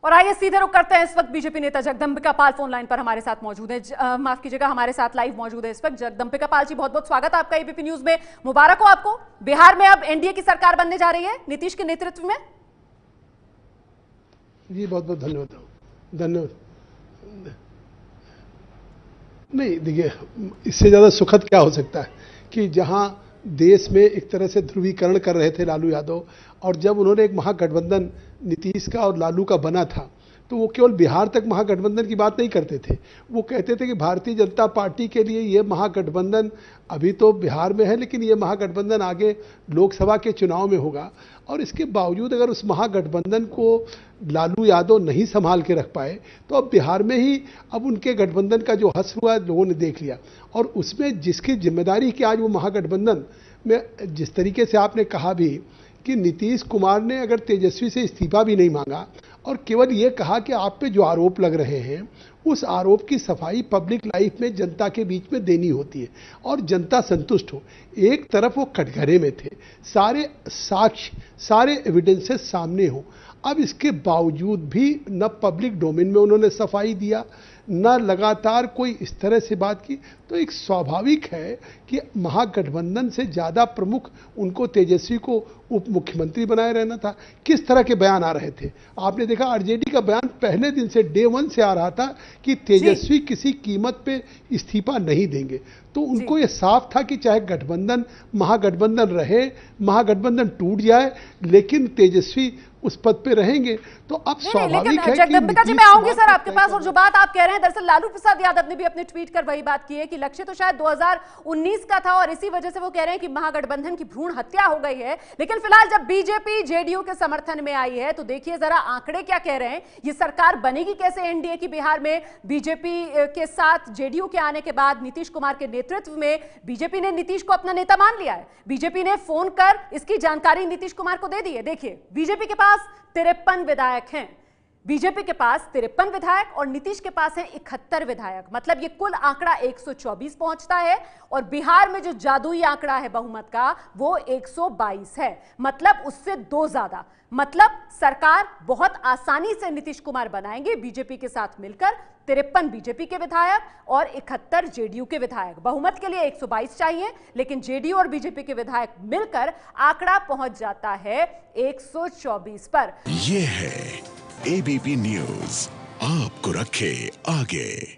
और आइए सीधे रुख करते हैं। इस वक्त बीजेपी नेता जगदंबिका पाल फोन लाइन पर हमारे साथ मौजूद है। माफ कीजिएगा, हमारे साथ लाइव मौजूद है इस वक्त। जगदंबिका पाल जी, बहुत बहुत स्वागत है आपका एबीपी न्यूज में। मुबारक हो आपको। बिहार में अब एनडीए की सरकार बनने जा रही है नीतीश के नेतृत्व में। जी बहुत बहुत धन्यवाद। नहीं देखिए, इससे ज्यादा सुखद क्या हो सकता है कि जहां देश में एक तरह से ध्रुवीकरण कर रहे थे लालू यादव, और जब उन्होंने एक महागठबंधन नीतीश का और लालू का बना था तो वो केवल बिहार तक महागठबंधन की बात नहीं करते थे। वो कहते थे कि भारतीय जनता पार्टी के लिए ये महागठबंधन अभी तो बिहार में है, लेकिन ये महागठबंधन आगे लोकसभा के चुनाव में होगा। और इसके बावजूद अगर उस महागठबंधन को लालू यादव नहीं संभाल के रख पाए तो अब बिहार में ही अब उनके गठबंधन का जो हश्र हुआ लोगों ने देख लिया। और उसमें जिसकी जिम्मेदारी कि आज वो महागठबंधन में, जिस तरीके से आपने कहा भी कि नीतीश कुमार ने अगर तेजस्वी से इस्तीफा भी नहीं मांगा और केवल ये कहा कि आप पे जो आरोप लग रहे हैं उस आरोप की सफाई पब्लिक लाइफ में जनता के बीच में देनी होती है और जनता संतुष्ट हो। एक तरफ वो कटघरे में थे, सारे साक्ष्य सारे एविडेंसेस सामने हो, अब इसके बावजूद भी न पब्लिक डोमेन में उन्होंने सफाई दिया, न लगातार कोई इस तरह से बात की। तो एक स्वाभाविक है कि महागठबंधन से ज़्यादा प्रमुख उनको तेजस्वी को उप मुख्यमंत्री बनाए रहना था। किस तरह के बयान आ रहे थे आपने देखा। आरजेडी का बयान पहले दिन से डे 1 से आ रहा था कि तेजस्वी किसी कीमत पे इस्तीफा नहीं देंगे। तो उनको ये साफ था कि चाहे गठबंधन महागठबंधन रहे, महागठबंधन टूट जाए, लेकिन तेजस्वी उस पद पे रहेंगे। तो अब स्वाभाविक है कि जगदंबिका जी, मैं आऊंगी सर आपके पास। और जो बात आप कह रहे हैं, दरअसल लालू प्रसाद यादव ने भी अपने ट्वीट कर वही बात की है कि लक्ष्य तो शायद 2019 का था और इसी वजह से वो कह रहे हैं कि महागठबंधन की भ्रूण हत्या हो गई है। लेकिन फिलहाल जब बीजेपी जेडीयू के समर्थन में आई है तो देखिए जरा आंकड़े क्या कह रहे हैं। ये सरकार बनेगी कैसे एनडीए की बिहार में बीजेपी के साथ जेडीयू के आने के बाद नीतीश कुमार के नेतृत्व में। बीजेपी ने नीतीश को अपना नेता मान लिया है। बीजेपी ने फोन कर इसकी जानकारी नीतीश कुमार को दे दी है। देखिए, बीजेपी के पास 53 विधायक हैं। बीजेपी के पास 53 विधायक और नीतीश के पास है 71 विधायक। मतलब ये कुल आंकड़ा 124 पहुंचता है। और बिहार में जो जादुई आंकड़ा है बहुमत का वो 122 है, मतलब उससे 2 ज्यादा। मतलब सरकार बहुत आसानी से नीतीश कुमार बनाएंगे बीजेपी के साथ मिलकर। 53 बीजेपी के विधायक और 71 जेडीयू के विधायक। बहुमत के लिए 122 चाहिए, लेकिन जेडीयू और बीजेपी के विधायक मिलकर आंकड़ा पहुंच जाता है 124 पर। ये है एबीपी न्यूज, आपको रखे आगे।